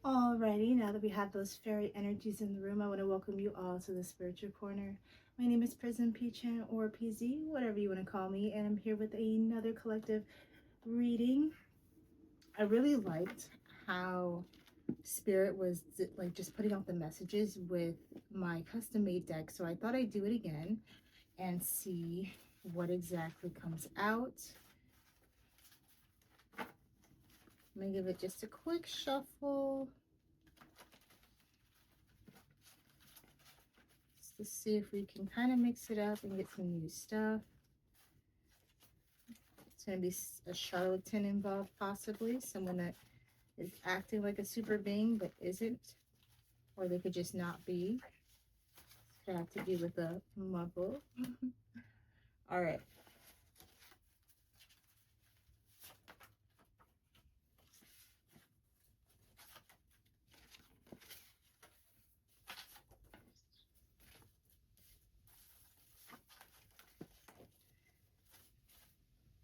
Alrighty, now that we have those fairy energies in the room, I want to welcome you all to the Spiritual Corner. My name is Prism P-Chan or PZ, whatever you want to call me, and I'm here with another collective reading. I really liked how Spirit was like just putting out the messages with my custom made deck, so I thought I'd do it again and see what exactly comes out. I'm gonna give it just a quick shuffle to see if we can kind of mix it up and get some new stuff. It's going to be a charlatan involved, possibly someone that is acting like a super being but isn't, or they could just not be. Could have to do with a muggle. All right.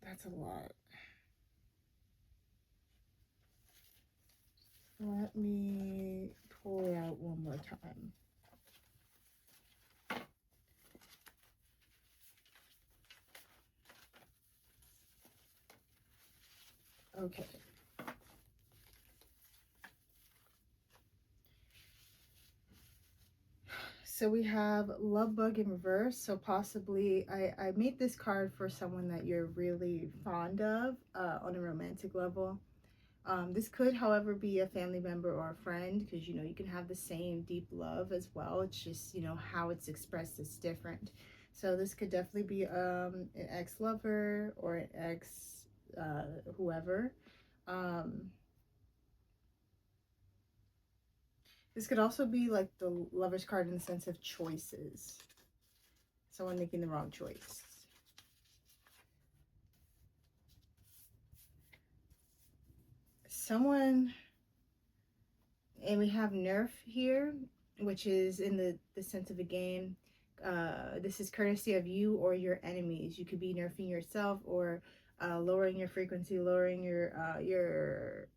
That's a lot. Let me pull it out one more time. Okay. So we have Love Bug in reverse. So possibly I made this card for someone that you're really fond of on a romantic level. This could, however, be a family member or a friend, because you can have the same deep love as well. It's just how it's expressed is different. So this could definitely be an ex-lover or an ex whoever. This could also be like the Lover's card in the sense of choices. Someone making the wrong choice. Someone, and we have Nerf here, which is in the sense of a game. This is courtesy of you or your enemies. You could be nerfing yourself or lowering your frequency, lowering your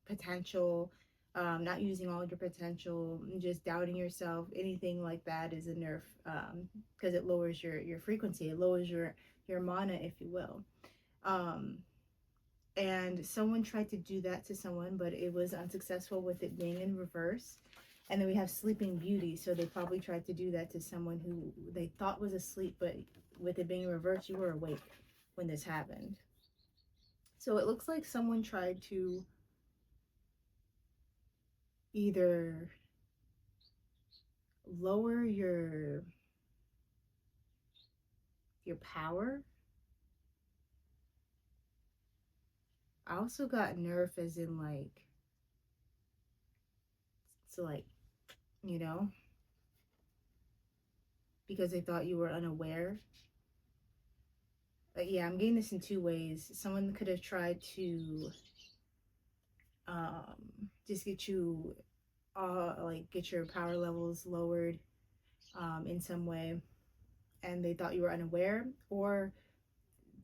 potential, not using all your potential, just doubting yourself. Anything like that is a nerf, because it lowers your frequency. It lowers your mana, if you will. And someone tried to do that to someone, but it was unsuccessful with it being in reverse. And then we have Sleeping Beauty, so they probably tried to do that to someone who they thought was asleep, but with it being in reverse, you were awake when this happened. So it looks like someone tried to either lower your power. I also got nerf as in like, so like, you know, because they thought you were unaware. But yeah, I'm getting this in two ways. Someone could have tried to just get you like get your power levels lowered in some way, and they thought you were unaware, or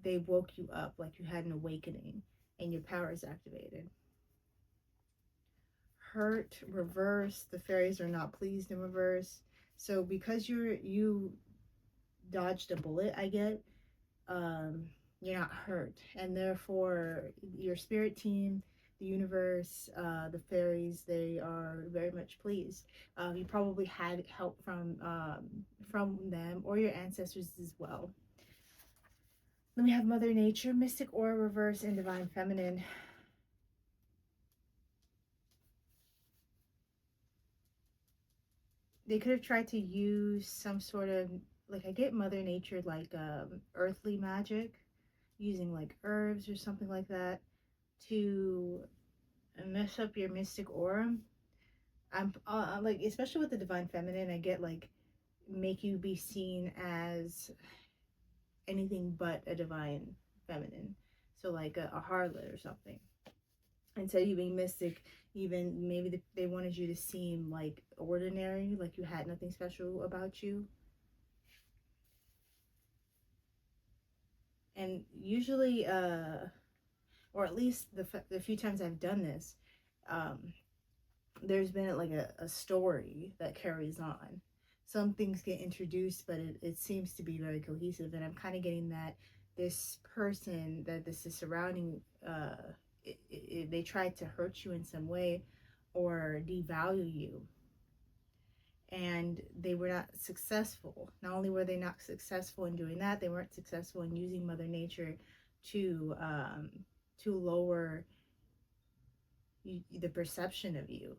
they woke you up like you had an awakening and your power is activated. Hurt reverse. The fairies are not pleased in reverse. So because you dodged a bullet, I get, you're not hurt, and therefore your spirit team, the universe, the fairies, they are very much pleased. You probably had help from them or your ancestors as well. Then we have Mother Nature, Mystic Aura reverse, and Divine Feminine. They could have tried to use some sort of, like, I get Mother Nature like earthly magic, using like herbs or something like that to mess up your mystic aura. I'm like, especially with the Divine Feminine, I get like make you be seen as anything but a divine feminine, so like a harlot or something. Instead of you being mystic, even maybe they wanted you to seem like ordinary, like you had nothing special about you. And usually or at least the few times I've done this, um, there's been like a story that carries on. Some things get introduced, but it seems to be very cohesive. And I'm kind of getting that this person that this is surrounding, they tried to hurt you in some way or devalue you, and they were not successful. Not only were they not successful in doing that, they weren't successful in using Mother Nature to lower the perception of you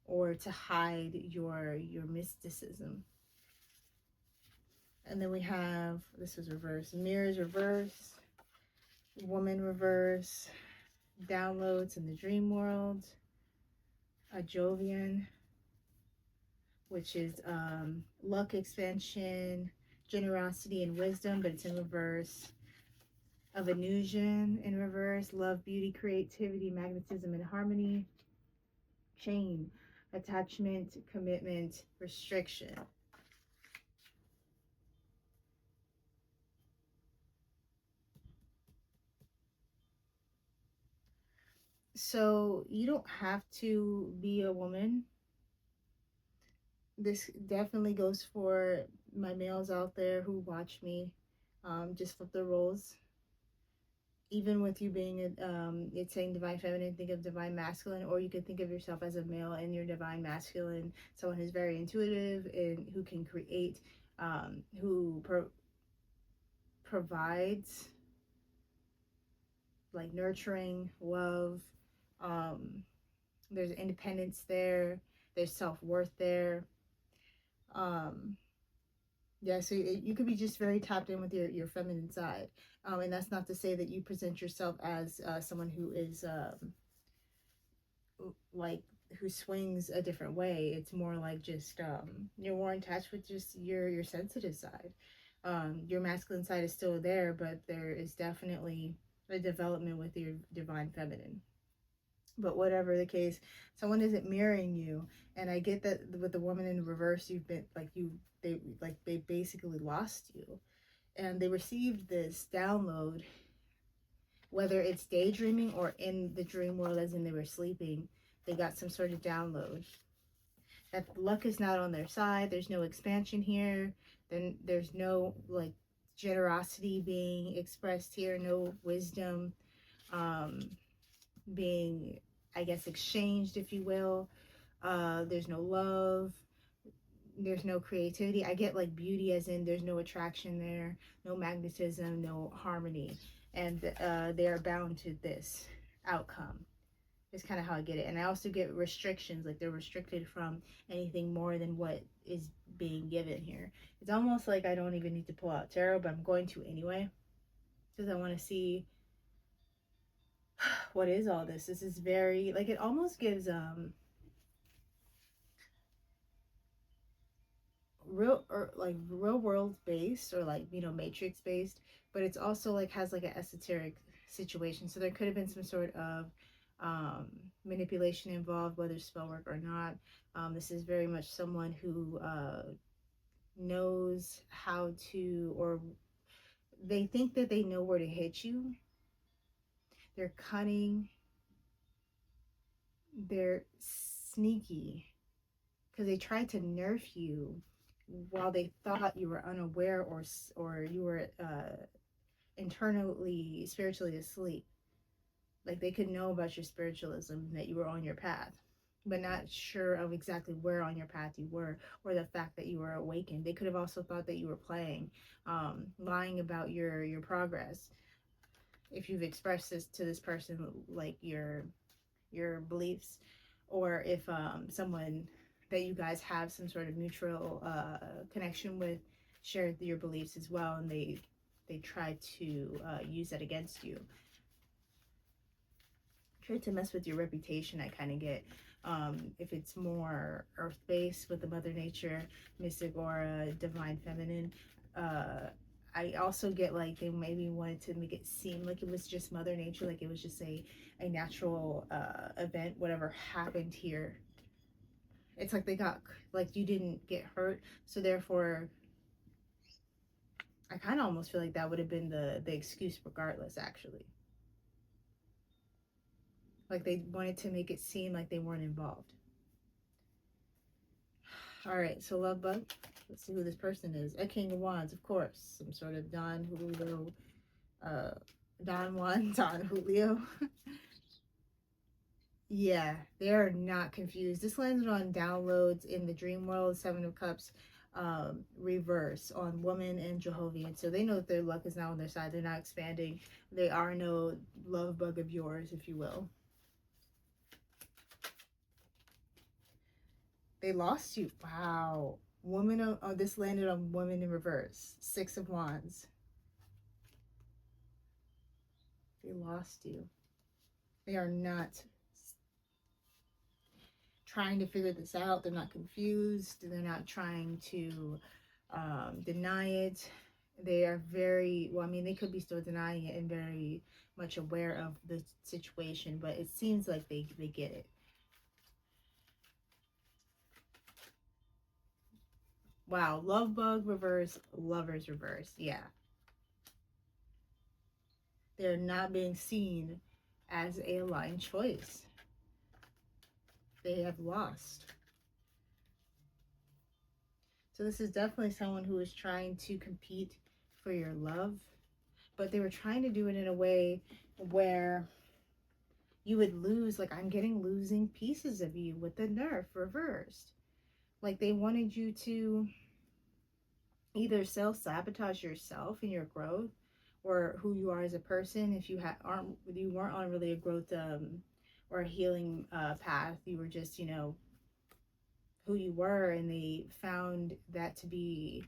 or to hide your mysticism. And then we have, this was reverse, mirrors reverse, woman reverse, downloads in the dream world, a Jovian, which is luck expansion, generosity and wisdom, but it's in reverse. A Venusian in reverse, love, beauty, creativity, magnetism, and harmony. Chain, attachment, commitment, restriction. So you don't have to be a woman. This definitely goes for my males out there who watch me. Just flip the roles. Even with you being it's saying divine feminine, think of divine masculine, or you could think of yourself as a male and your divine masculine, someone who's very intuitive and who can create, who provides like nurturing, love. Um, there's independence there. There's self worth there. Um, Yeah, so you could be just very tapped in with your feminine side. And that's not to say that you present yourself as someone who is like who swings a different way. It's more like just you're more in touch with just your sensitive side. Your masculine side is still there, but there is definitely a development with your divine feminine. But whatever the case, someone isn't mirroring you, and I get that with the woman in reverse, you've been like they basically lost you, and they received this download, whether it's daydreaming or in the dream world, as in they were sleeping. They got some sort of download that luck is not on their side. There's no expansion here. Then there's no like generosity being expressed here. No wisdom um, being, I guess, exchanged, if you will. There's no love. There's no creativity. I get like beauty, as in there's no attraction there, no magnetism, no harmony, and they are bound to this outcome. Is kind of how I get it. And I also get restrictions, like they're restricted from anything more than what is being given here. It's almost like I don't even need to pull out tarot, but I'm going to anyway because I want to see what is all this. This is very like, it almost gives real, or like real world based, or like, matrix based, but it's also like has like an esoteric situation. So there could have been some sort of um manipulation involved, whether spell work or not. This is very much someone who knows how to, or they think that they know where to hit you. They're cunning, they're sneaky, because they tried to nerf you while they thought you were unaware, or you were internally spiritually asleep. Like they could know about your spiritualism, that you were on your path, but not sure of exactly where on your path you were, or the fact that you were awakened. They could have also thought that you were playing, lying about your progress. If you've expressed this to this person, like your beliefs, or if someone that you guys have some sort of mutual connection with shared your beliefs as well, and they try to use that against you, try to mess with your reputation. I kind of get, if it's more earth based with the mother nature, mystic aura, divine feminine. I also get like they maybe wanted to make it seem like it was just mother nature, like it was just a natural event, whatever happened here. It's like they got, like, you didn't get hurt, so therefore I kind of almost feel like that would have been the excuse regardless, actually. Like they wanted to make it seem like they weren't involved. All right, so love bug. Let's see who this person is. A King of Wands, of course. Some sort of Don Julio, uh, Don Juan, Don Julio. Yeah, they're not confused. This landed on downloads in the dream world, Seven of Cups, reverse on woman and Jehovian. So they know that their luck is now on their side. They're not expanding. They are no love bug of yours, if you will. They lost you. Wow. Woman, this landed on woman in reverse. Six of Wands. They lost you. They are not trying to figure this out. They're not confused. They're not trying to deny it. They are very, well, I mean, they could be still denying it and very much aware of the situation, but it seems like they get it. Wow, love bug reverse, lovers reverse. Yeah. They're not being seen as a aligned choice. They have lost. So this is definitely someone who is trying to compete for your love, but they were trying to do it in a way where you would lose. Like, I'm getting losing pieces of you with the nerf reversed. Like, they wanted you to either self-sabotage yourself and your growth or who you are as a person. If you weren't on really a growth or a healing path, you were just, you know, who you were, and they found that to be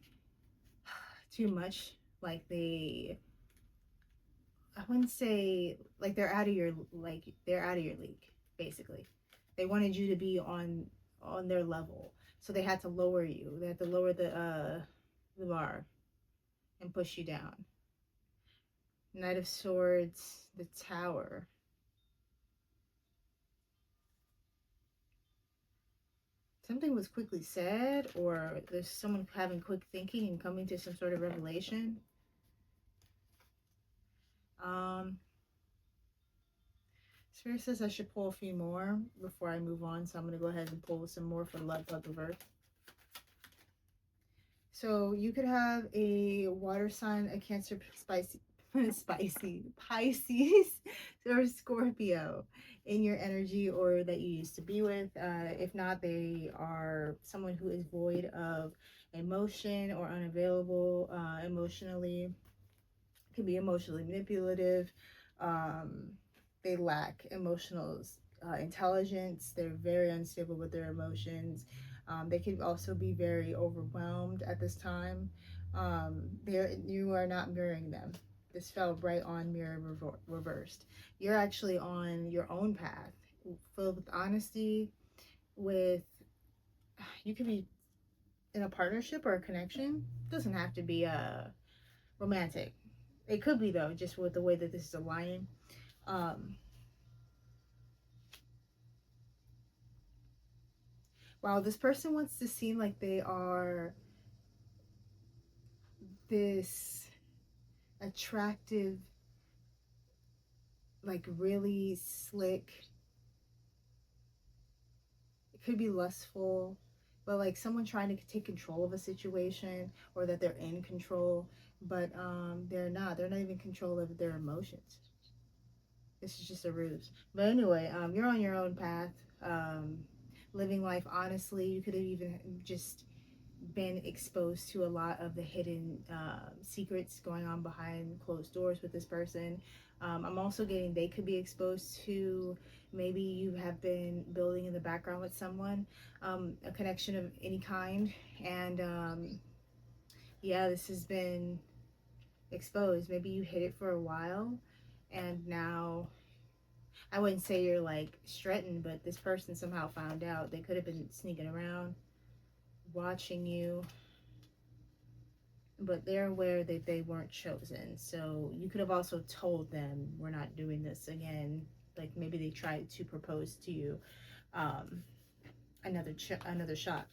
too much. Like, I wouldn't say, like, they're out of your league, basically. They wanted you to be on their level, so they had to lower you. They had to lower the bar and push you down. Knight of Swords, the Tower. Something was quickly said, or there's someone having quick thinking and coming to some sort of revelation. Spirit says I should pull a few more before I move on, so I'm going to go ahead and pull some more for Love Bug Reverse. So you could have a water sign, a Cancer, spicy Pisces, or Scorpio in your energy, or that you used to be with. If not, they are someone who is void of emotion or unavailable emotionally. Can be emotionally manipulative. They lack emotional intelligence. They're very unstable with their emotions. They can also be very overwhelmed at this time. You are not mirroring them. This fell right on mirror reversed. You're actually on your own path, filled with honesty. With You could be in a partnership or a connection. It doesn't have to be romantic. It could be, though, just with the way that this is aligning. Wow, this person wants to seem like they are this attractive, like really slick. It could be lustful, but like someone trying to take control of a situation, or that they're in control, but they're not. They're not even in control of their emotions. This is just a ruse. But anyway, you're on your own path, um, living life honestly. You could have even just been exposed to a lot of the hidden secrets going on behind closed doors with this person. I'm also getting they could be exposed to, maybe you have been building in the background with someone, a connection of any kind. And yeah, this has been exposed. Maybe you hid it for a while, and now, I wouldn't say you're like strutting, but this person somehow found out. They could have been sneaking around, watching you, but they're aware that they weren't chosen. So you could have also told them, we're not doing this again. Like, maybe they tried to propose to you another shot.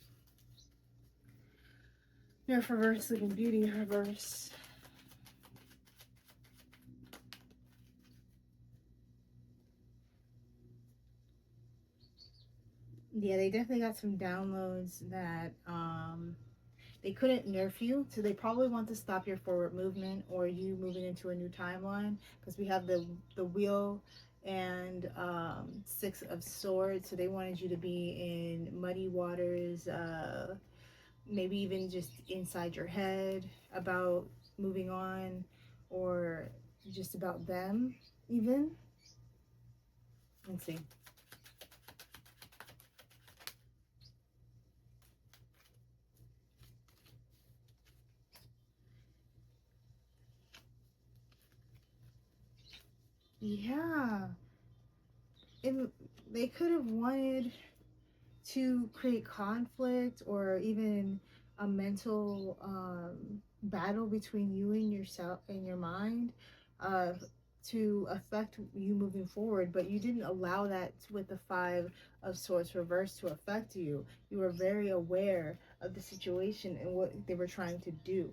Nerf reverse, Sleeping Beauty reverse. Yeah, they definitely got some downloads that they couldn't nerf you, so they probably want to stop your forward movement or you moving into a new timeline, because we have the wheel and six of swords, so they wanted you to be in muddy waters, maybe even just inside your head about moving on, or just about them even. Let's see. Yeah, and they could have wanted to create conflict or even a mental battle between you and yourself and your mind, uh, to affect you moving forward, but you didn't allow that with the five of swords reversed to affect you. You were very aware of the situation and what they were trying to do.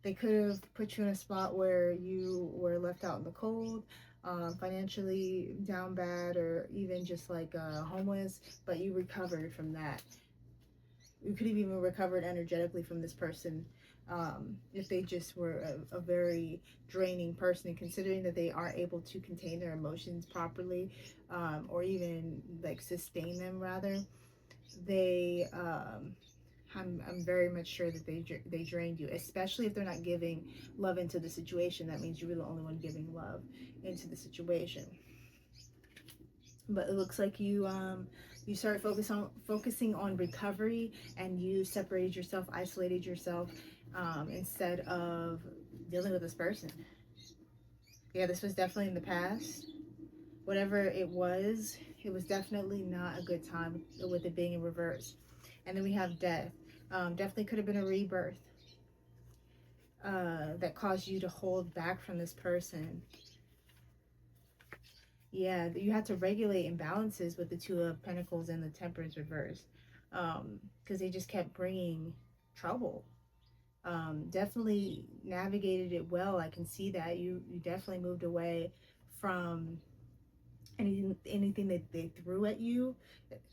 They could have put you in a spot where you were left out in the cold, financially down bad, or even just like homeless, but you recovered from that. You could have even recovered energetically from this person, if they just were a very draining person, considering that they are able to contain their emotions properly, or even like sustain them rather. They I'm very much sure that they drained you, especially if they're not giving love into the situation. That means you were the only one giving love into the situation. But it looks like you started focusing on recovery, and you separated yourself, isolated yourself, instead of dealing with this person. Yeah, this was definitely in the past. Whatever it was definitely not a good time with it being in reverse. And then we have death. Definitely could have been a rebirth that caused you to hold back from this person. Yeah, you had to regulate imbalances with the two of pentacles and the temperance reverse, because they just kept bringing trouble. Definitely navigated it well. I can see that you definitely moved away from anything that they threw at you,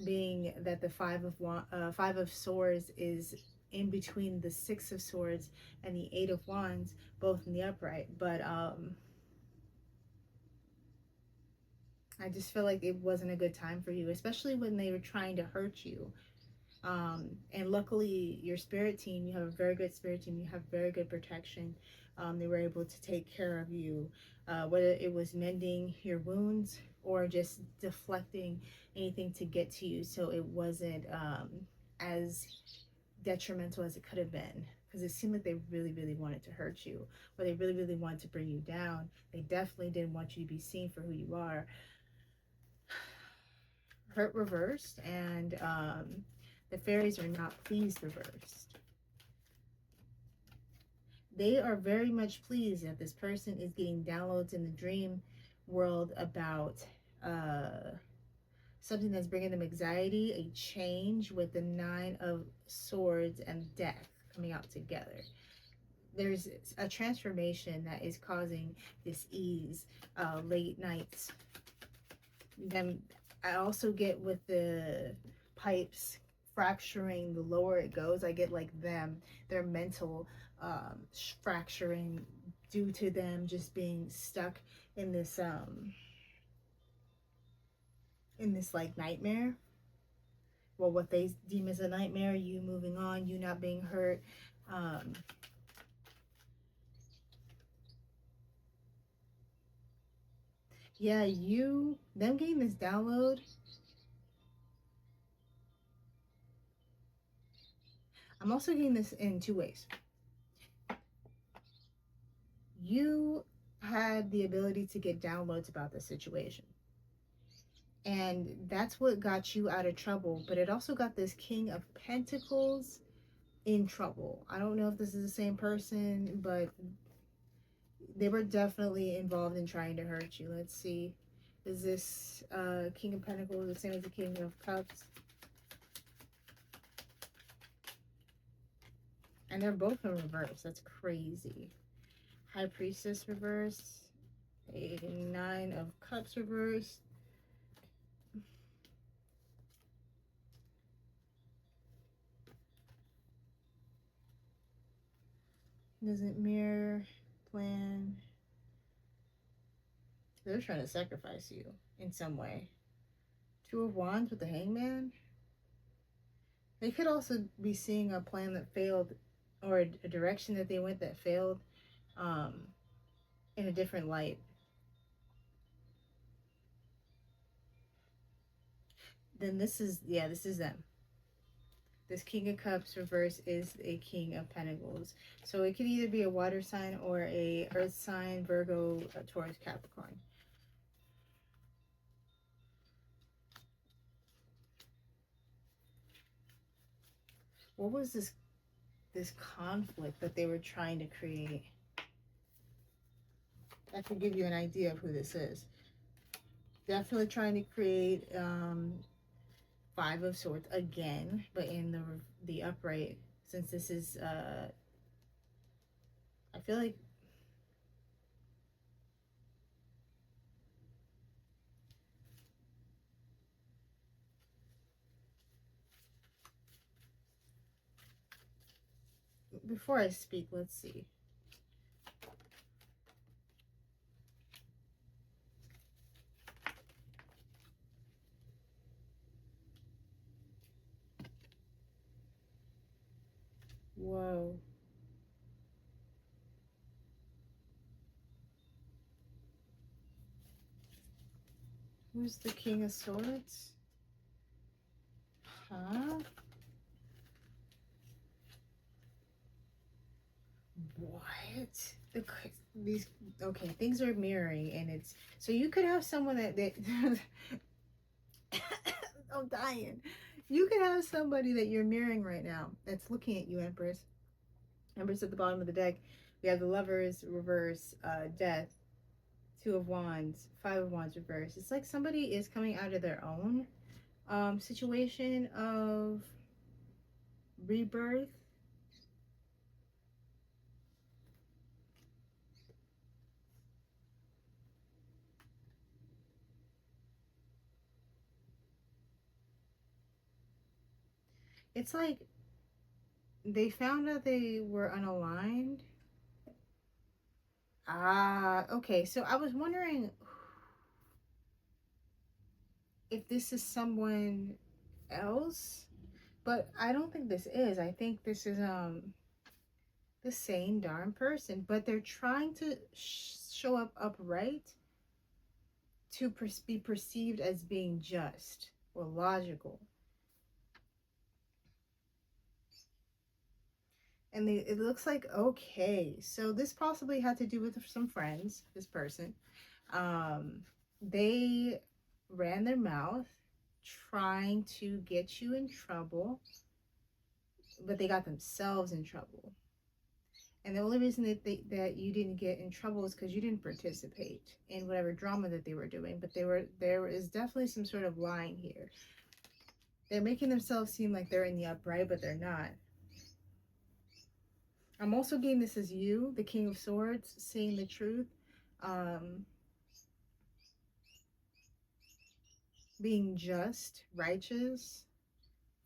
being that the five of swords is in between the six of swords and the eight of wands, both in the upright. But I just feel like it wasn't a good time for you, especially when they were trying to hurt you. And luckily, your spirit team, you have a very good spirit team, you have very good protection. They were able to take care of you, whether it was mending your wounds or just deflecting anything to get to you, so it wasn't as detrimental as it could have been. Because it seemed like they really, really wanted to hurt you, or they really, really wanted to bring you down. They definitely didn't want you to be seen for who you are. Hurt reversed, and the fairies are not pleased reversed. They are very much pleased that this person is getting downloads in the dream world about uh, something that's bringing them anxiety, a change with the nine of swords and death coming out together. There's a transformation that is causing this ease, late nights. Then I also get with the pipes fracturing, the lower it goes, I get like their mental fracturing due to them just being stuck in this like nightmare. Well, what they deem as a nightmare, you moving on, you not being hurt. Um, yeah, them getting this download. I'm also getting this in two ways. You had the ability to get downloads about the situation, and that's what got you out of trouble, but it also got this King of Pentacles in trouble. I don't know if this is the same person, but they were definitely involved in trying to hurt you. Let's see, is this King of Pentacles the same as the King of Cups? And they're both in reverse. That's crazy. High Priestess reverse, a Nine of Cups reverse. Doesn't mirror plan. They're trying to sacrifice you in some way. Two of Wands with the Hangman. They could also be seeing a plan that failed, or a direction that they went that failed, um, in a different light. Then this is, yeah, this is them. This King of Cups reverse is a King of Pentacles. So it could either be a water sign or a earth sign, Virgo, Taurus, Capricorn. What was this conflict that they were trying to create? That could give you an idea of who this is. Definitely trying to create Five of Swords again, but in the upright. Since this is, I feel like before I speak, let's see. Whoa. Who's the King of Swords? Huh? What? These, okay, things are mirroring, and it's so you could have someone that I'm dying. You could have somebody that you're mirroring right now that's looking at you, Empress. Empress at the bottom of the deck. We have the Lovers reverse, Death, Two of Wands, Five of Wands reverse. It's like somebody is coming out of their own situation of rebirth. It's like they found out they were unaligned. Ah, okay. So I was wondering if this is someone else, but I don't think this is. I think this is the same darn person, but they're trying to show up upright to be perceived as being just or logical. And it looks like, okay, so this possibly had to do with some friends, this person. They ran their mouth trying to get you in trouble, but they got themselves in trouble. And the only reason that you didn't get in trouble is because you didn't participate in whatever drama that they were doing. But there is definitely some sort of lying here. They're making themselves seem like they're in the upright, but they're not. I'm also getting this as you, the King of Swords, saying the truth, um, being just, righteous,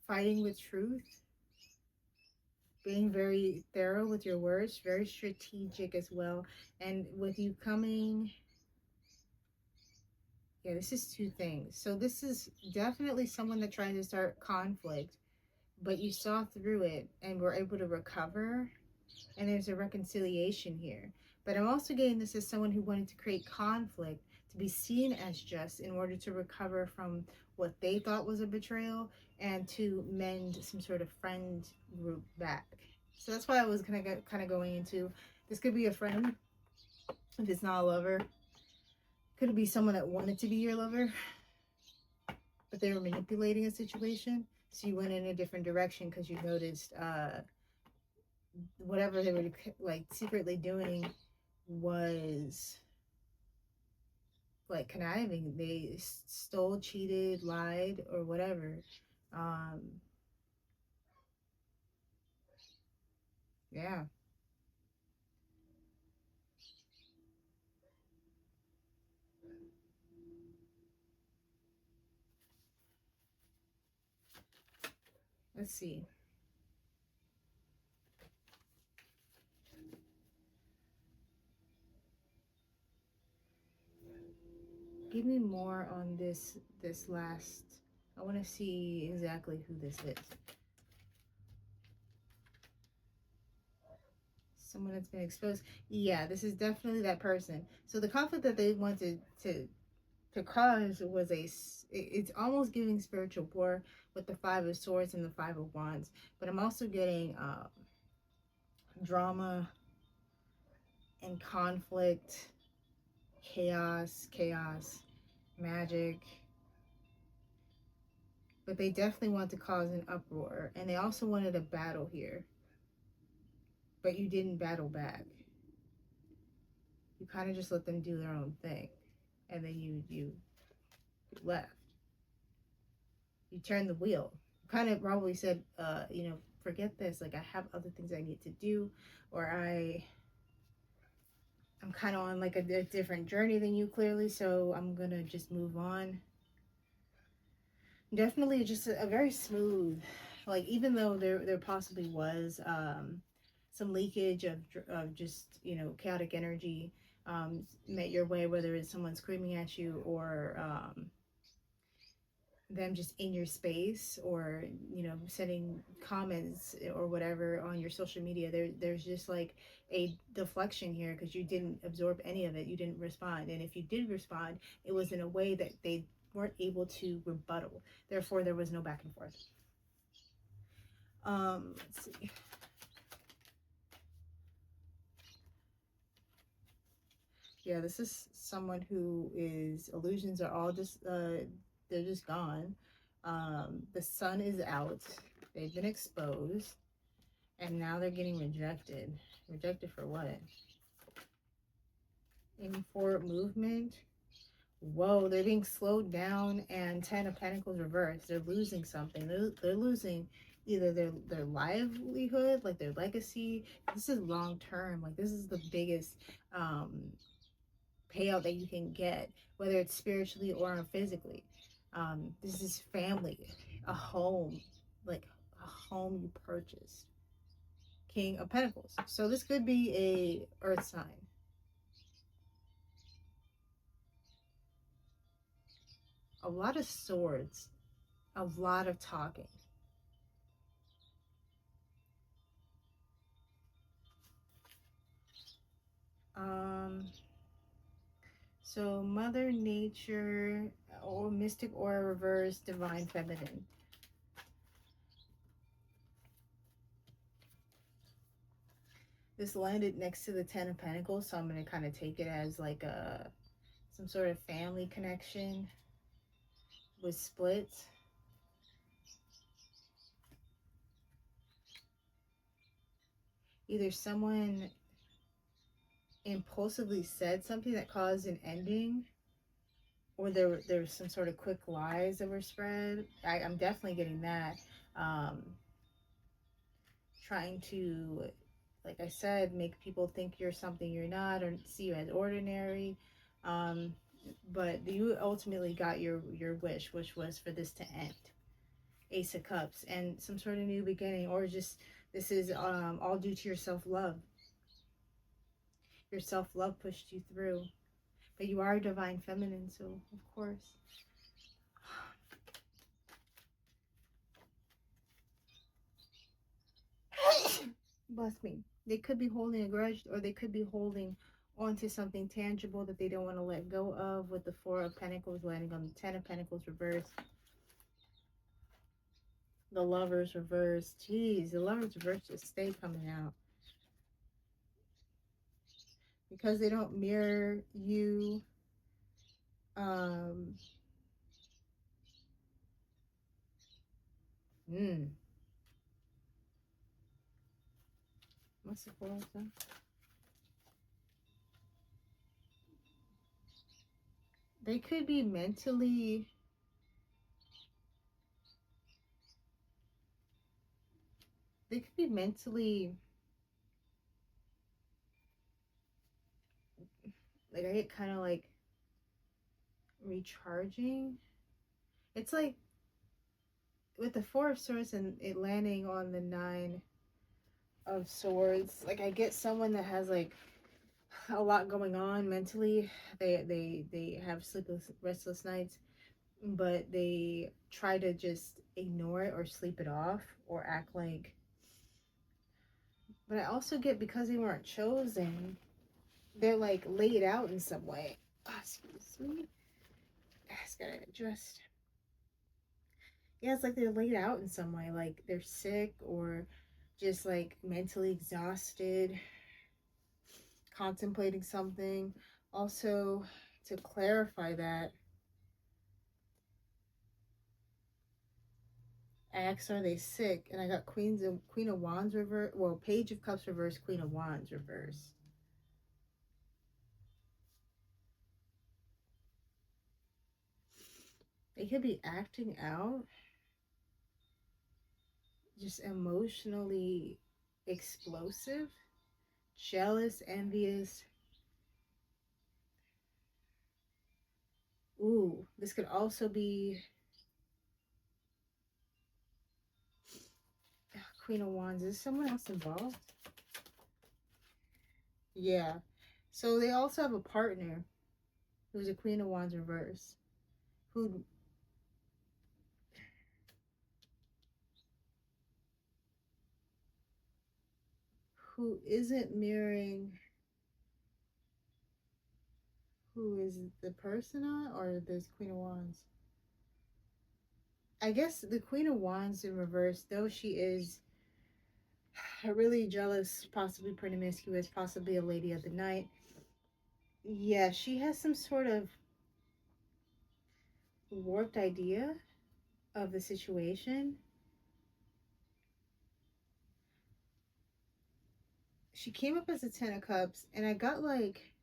fighting with truth, being very thorough with your words, very strategic as well. And with you coming, yeah, this is two things. So this is definitely someone that tried to start conflict, but you saw through it and were able to recover, and there's a reconciliation here. But I'm also getting this as someone who wanted to create conflict to be seen as just in order to recover from what they thought was a betrayal and to mend some sort of friend group back. So that's why I was kind of going into this could be a friend if it's not a lover. Could it be someone that wanted to be your lover, but they were manipulating a situation? So you went in a different direction because you noticed whatever they were like secretly doing was like conniving. They stole, cheated, lied, or whatever. Um, yeah. Let's see. Give me more on this last. I want to see exactly who this is. Someone that's been exposed. Yeah, this is definitely that person. So the conflict that they wanted to cause was it's almost giving spiritual war with the Five of Swords and the Five of Wands. But I'm also getting drama and conflict, chaos, magic. But they definitely want to cause an uproar, and they also wanted a battle here, but you didn't battle back. You kind of just let them do their own thing, and then you left. You turned the wheel. You kind of probably said, forget this. Like, I have other things I need to do, or I'm kind of on like a different journey than you, clearly, so I'm gonna just move on. Definitely just a very smooth, like, even though there possibly was some leakage of just, chaotic energy met your way, whether it's someone screaming at you or them just in your space, or sending comments or whatever on your social media. There's just like a deflection here because you didn't absorb any of it. You didn't respond, and if you did respond, it was in a way that they weren't able to rebuttal. Therefore, there was no back and forth. Let's see. Yeah, this is someone who is, illusions are all just they're just gone. The sun is out. They've been exposed, and now they're getting rejected. Rejected for what? Any forward movement? Whoa, they're being slowed down, and Ten of Pentacles reversed. They're losing something. They're losing either their livelihood, like their legacy. This is long term. Like, this is the biggest payout that you can get, whether it's spiritually or physically. This is family, a home, like a home you purchased. King of Pentacles. So this could be a earth sign. A lot of swords, a lot of talking. So Mother Nature, or Mystic Aura reverse, Divine Feminine. This landed next to the Ten of Pentacles, so I'm going to kind of take it as like some sort of family connection with splits. Either someone impulsively said something that caused an ending, or there's some sort of quick lies that were spread. I'm definitely getting that. Trying to, like I said, make people think you're something you're not, or see you as ordinary. But you ultimately got your wish, which was for this to end. Ace of Cups and some sort of new beginning, or just this is all due to your self-love. Your self-love pushed you through. But you are divine feminine, so of course. Bless me. They could be holding a grudge, or they could be holding onto something tangible that they don't want to let go of, with the Four of Pentacles landing on the Ten of Pentacles reversed. The Lovers reversed. Jeez, the Lovers reversed just stay coming out. Because they don't mirror you. What's the fourth one? They could be mentally like I get kind of like recharging. It's like with the Four of Swords and it landing on the Nine of Swords, like I get someone that has like a lot going on mentally. They have sleepless, restless nights, but they try to just ignore it or sleep it off or act like. But I also get because they weren't chosen, they're like laid out in some way. Oh, excuse me. I just gotta adjust. Yeah, it's like they're laid out in some way, like they're sick or just like mentally exhausted, contemplating something. Also, to clarify that, I asked, are they sick? And I got Queen of Wands reverse. Well, Page of Cups reverse, Queen of Wands reverse. They could be acting out, just emotionally explosive, jealous, envious. Ooh, this could also be Queen of Wands. Is someone else involved? Yeah. So they also have a partner who's a Queen of Wands reverse, who isn't mirroring who is the persona or this Queen of Wands. I guess the Queen of Wands in reverse, though she is really jealous, possibly promiscuous, possibly a lady of the night. Yeah, she has some sort of warped idea of the situation. She came up as a Ten of Cups, and I got like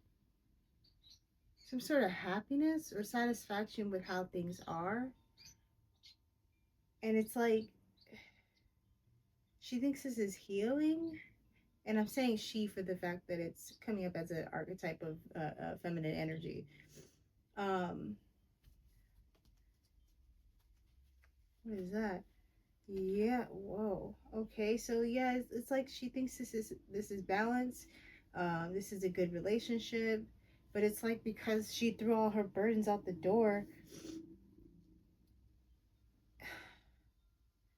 some sort of happiness or satisfaction with how things are. And it's like she thinks this is healing. And I'm saying she for the fact that it's coming up as an archetype of feminine energy. Um, what is that? Yeah. Whoa. Okay. So yeah, it's like she thinks this is balance. This is a good relationship, but it's like because she threw all her burdens out the door,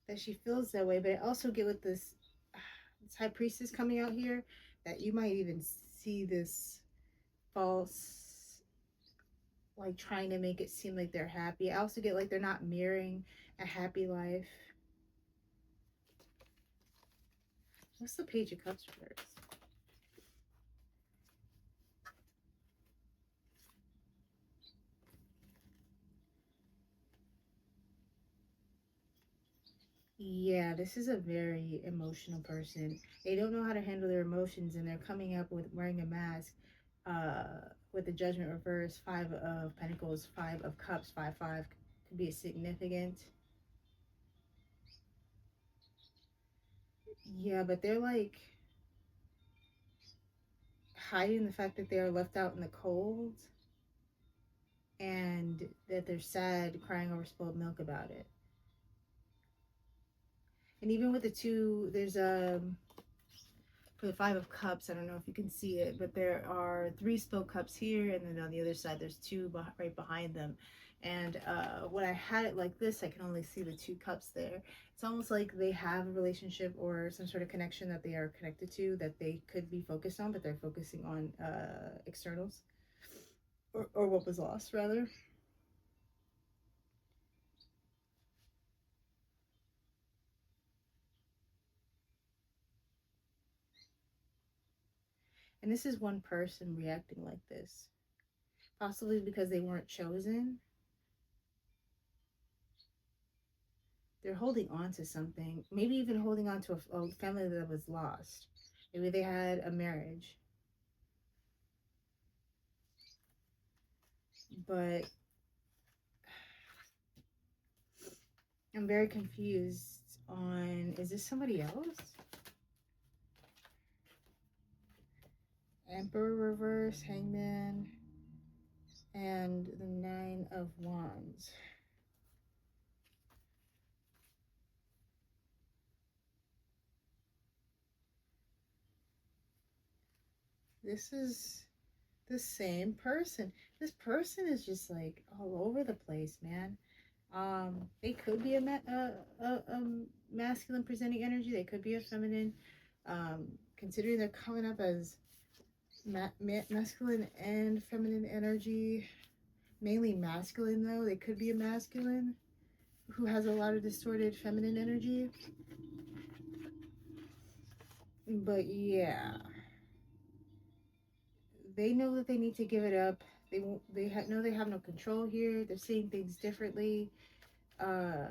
that she feels that way. But I also get with this high priestess coming out here that you might even see this false, like trying to make it seem like they're happy. I also get like they're not mirroring a happy life. What's the Page of Cups reverse? Yeah, this is a very emotional person. They don't know how to handle their emotions, and they're coming up with wearing a mask. With the Judgment reverse, Five of Pentacles, Five of Cups, 5-5 could be significant. Yeah, but they're like hiding the fact that they are left out in the cold, and that they're sad, crying over spilled milk about it. And even with the two, there's for the Five of Cups, I don't know if you can see it, but there are three spilled cups here, and then on the other side, there's two right behind them. And when I had it like this, I can only see the two cups there. It's almost like they have a relationship or some sort of connection that they are connected to that they could be focused on, but they're focusing on externals, or what was lost, rather. And this is one person reacting like this, possibly because they weren't chosen. They're holding on to something, maybe even holding on to a family that was lost. Maybe they had a marriage, but I'm very confused on, is this somebody else? Emperor reverse, Hangman, and the Nine of Wands. this is the same person. This person is just like all over the place, man. They could be a masculine presenting energy. They could be a feminine. Considering they're coming up as masculine and feminine energy, mainly masculine though. They could be a masculine who has a lot of distorted feminine energy. But yeah, they know that they need to give it up. They won't. Know they have no control here. They're seeing things differently. Uh,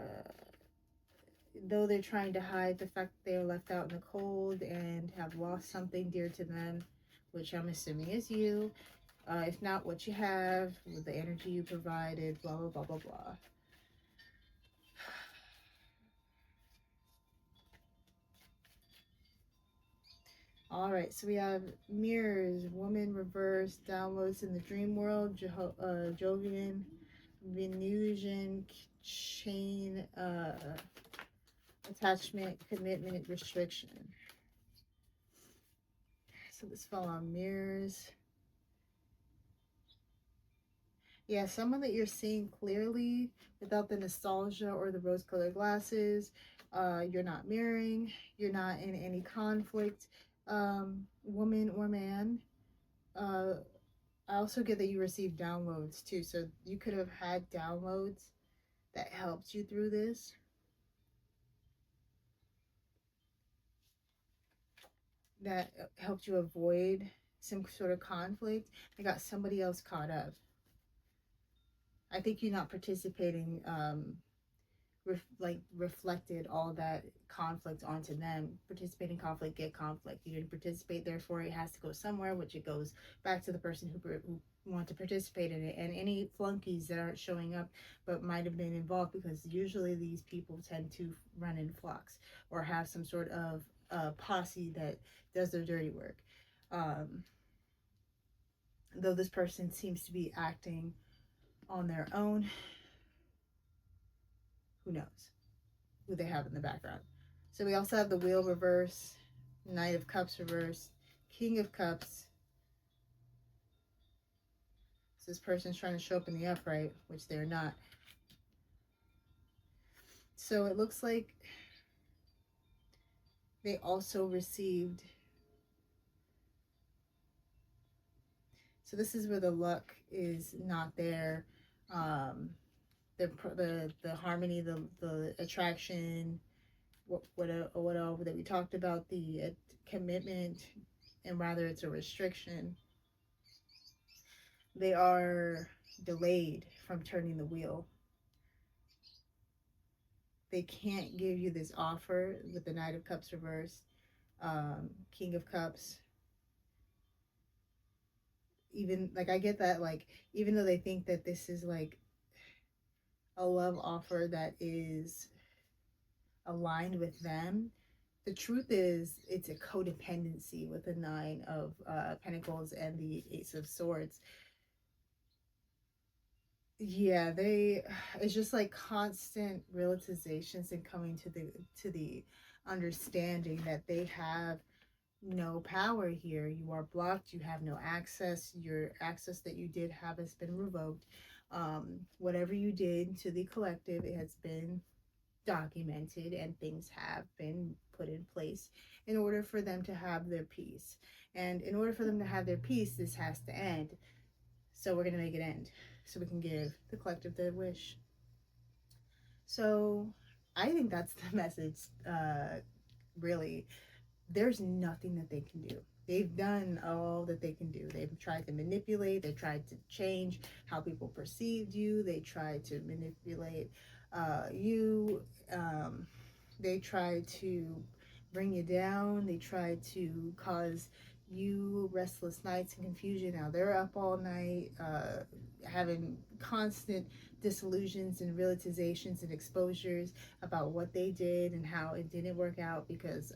though they're trying to hide the fact that they are left out in the cold and have lost something dear to them, which I'm assuming is you. If not, what you have, with the energy you provided, blah blah blah blah blah. All right, so we have mirrors, woman reverse, downloads in the dream world, Jovian, Venusian, chain, attachment, commitment, restriction. So this fell on mirrors. Yeah, someone that you're seeing clearly without the nostalgia or the rose-colored glasses. You're not mirroring. You're not in any conflict. Woman or man. Uh, I also get that you receive downloads too. So you could have had downloads that helped you through this. That helped you avoid some sort of conflict. I got somebody else caught up. I think you're not participating reflected all that conflict onto them. Participate in conflict, get conflict. You didn't participate, therefore it has to go somewhere, which it goes back to the person who want to participate in it. And any flunkies that aren't showing up but might have been involved, because usually these people tend to run in flocks or have some sort of posse that does their dirty work. Though this person seems to be acting on their own, who knows who they have in the background. So we also have the wheel reverse, Knight of Cups reverse, King of Cups. So this person's trying to show up in the upright, which they're not. So it looks like they also received. So this is where the luck is not there. The harmony, the attraction, what all that we talked about, the commitment, and rather it's a restriction. They are delayed from turning the wheel. They can't give you this offer with the Knight of Cups reversed, King of Cups. Even like I get that, like even though they think that this is like a love offer that is aligned with them, the truth is it's a codependency with the Nine of Pentacles and the Ace of Swords. Yeah, they, it's just like constant realizations and coming to the understanding that they have no power here. You are blocked, you have no access. Your access that you did have has been revoked. Whatever you did to the collective, it has been documented and things have been put in place in order for them to have their peace. And in order for them to have their peace, this has to end. So we're going to make it end so we can give the collective their wish. So I think that's the message, really. There's nothing that they can do. They've done all that they can do. They've tried to manipulate. They tried to change how people perceived you. They tried to manipulate you. They tried to bring you down. They tried to cause you restless nights and confusion. Now they're up all night, having constant disillusions and realizations and exposures about what they did and how it didn't work out, because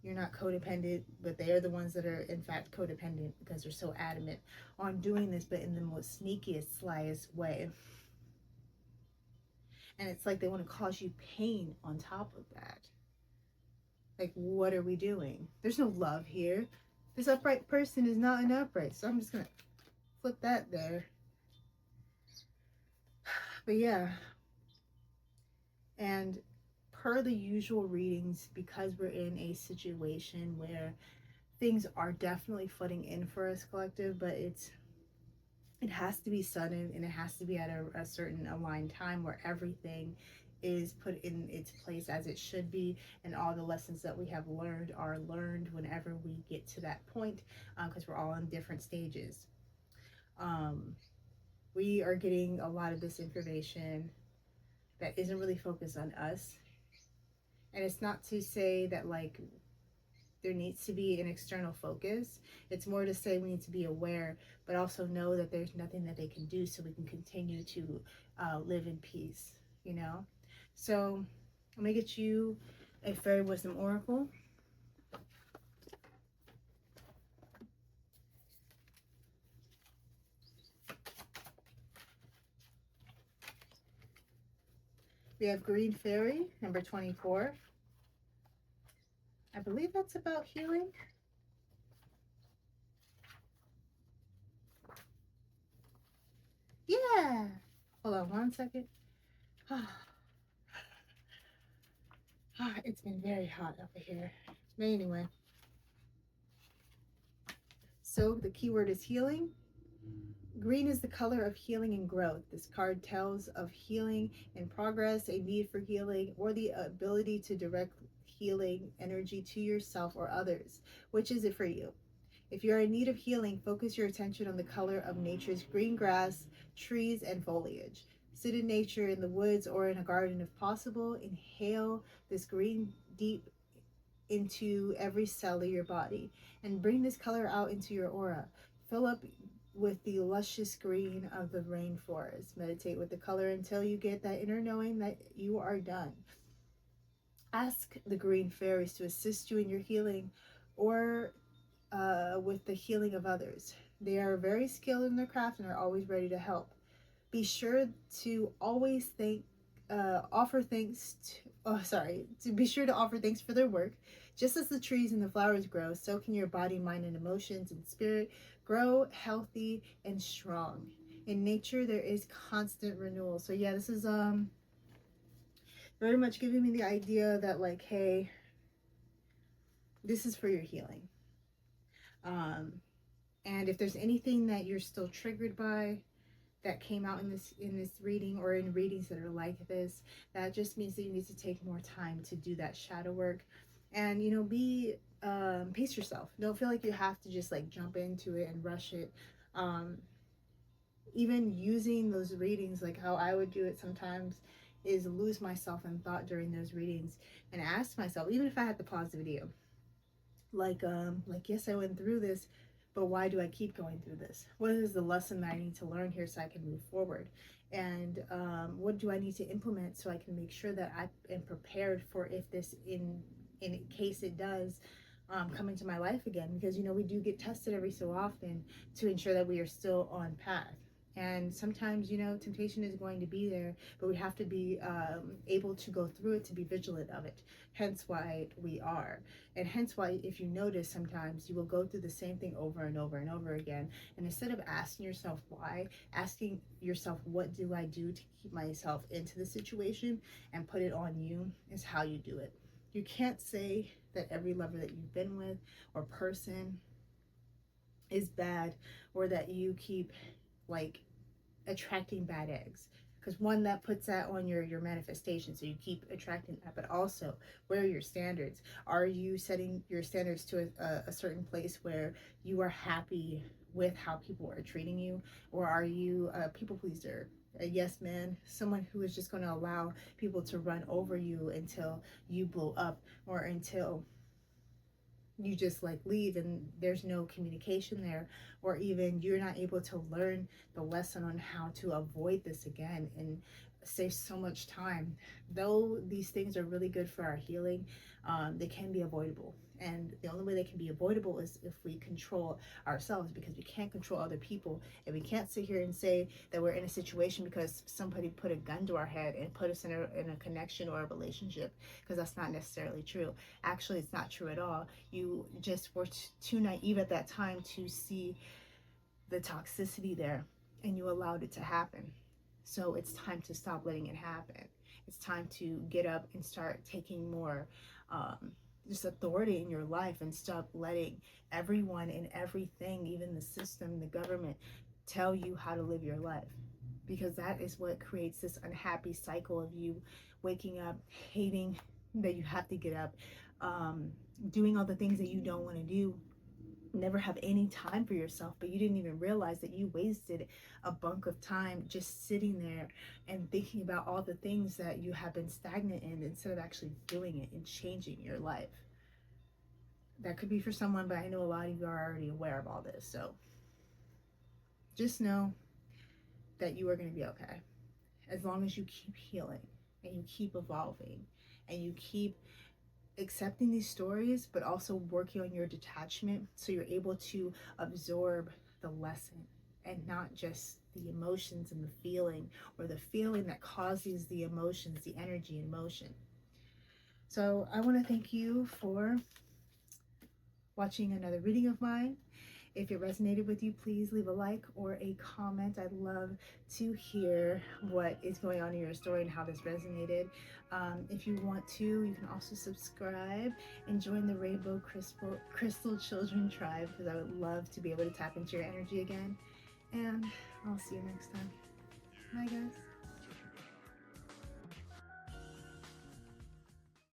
you're not codependent, but they are the ones that are in fact codependent because they're so adamant on doing this, but in the most sneakiest, slyest way. And it's like they want to cause you pain on top of that. Like, what are we doing? There's no love here. This upright person is not an upright, so I'm just gonna flip that there. But yeah, and per the usual readings, because we're in a situation where things are definitely footing in for us collective, but it has to be sudden and it has to be at a certain aligned time where everything is put in its place as it should be, and all the lessons that we have learned are learned whenever we get to that point, because we're all in different stages. um, we are getting a lot of this information that isn't really focused on us, and it's not to say that like there needs to be an external focus. It's more to say we need to be aware, but also know that there's nothing that they can do so we can continue to live in peace, you know? So I'm gonna get you a fairy wisdom oracle. We have green fairy, number 24. I believe that's about healing. Yeah. Hold on one second. It's been very hot over here. But anyway, so the keyword is healing. Green is the color of healing and growth. This card tells of healing in progress, a need for healing, or the ability to direct healing energy to yourself or others. Which is it for you? If you're in need of healing, focus your attention on the color of nature's green grass, trees, and foliage. Sit in nature, in the woods, or in a garden if possible. Inhale this green deep into every cell of your body and bring this color out into your aura. Fill up with the luscious green of the rainforest. Meditate with the color until you get that inner knowing that you are done. Ask the green fairies to assist you in your healing or with the healing of others. They are very skilled in their craft and are always ready to help. Be sure to always offer thanks to, oh, sorry, to be sure to offer thanks for their work. Just as the trees and the flowers grow, so can your body, mind, and emotions and spirit grow healthy and strong. In nature, there is constant renewal. So yeah, this is very much giving me the idea that like, hey, this is for your healing. Um, and if there's anything that you're still triggered by, that came out in this reading or in readings that are like this, that just means that you need to take more time to do that shadow work, and you know, be pace yourself. Don't feel like you have to just like jump into it and rush it. um Even using those readings, like how I would do it sometimes, is lose myself in thought during those readings and ask myself, even if I had to pause the video, like yes, I went through this, but why do I keep going through this? What is the lesson that I need to learn here so I can move forward? And what do I need to implement so I can make sure that I am prepared for if this in case it does come into my life again? Because you know, we do get tested every so often to ensure that we are still on path. And sometimes, you know, temptation is going to be there, but we have to be able to go through it, to be vigilant of it. Hence why we are. And hence why, if you notice, sometimes you will go through the same thing over and over and over again. And instead of asking yourself why, asking yourself, what do I do to keep myself into the situation and put it on you, is how you do it. You can't say that every lover that you've been with or person is bad, or that you keep like attracting bad eggs, because one, that puts that on your manifestation, so you keep attracting that. But also, where are your standards? Are you setting your standards to a certain place where you are happy with how people are treating you, or are you a people pleaser, a yes man, someone who is just going to allow people to run over you until you blow up, or until you just like leave and there's no communication there, or even you're not able to learn the lesson on how to avoid this again and save so much time. Though these things are really good for our healing, they can be avoidable. And the only way they can be avoidable is if we control ourselves, because we can't control other people. And we can't sit here and say that we're in a situation because somebody put a gun to our head and put us in a connection or a relationship, because that's not necessarily true. Actually, it's not true at all. You just were too naive at that time to see the toxicity there, and you allowed it to happen. So it's time to stop letting it happen. It's time to get up and start taking more just authority in your life, and stop letting everyone and everything, even the system, the government, tell you how to live your life. Because that is what creates this unhappy cycle of you waking up, hating that you have to get up, um, doing all the things that you don't want to do, never have any time for yourself, but you didn't even realize that you wasted a bunk of time just sitting there and thinking about all the things that you have been stagnant in, instead of actually doing it and changing your life. That could be for someone, but I know a lot of you are already aware of all this. So just know that you are going to be okay, as long as you keep healing and you keep evolving and you keep accepting these stories, but also working on your detachment, so you're able to absorb the lesson and not just the emotions and the feeling, or the feeling that causes the emotions, the energy and motion. So I want to thank you for watching another reading of mine. If it resonated with you, please leave a like or a comment. I'd love to hear what is going on in your story and how this resonated. If you want to, you can also subscribe and join the Rainbow Crystal Children Tribe, because I would love to be able to tap into your energy again. And I'll see you next time. Bye, guys.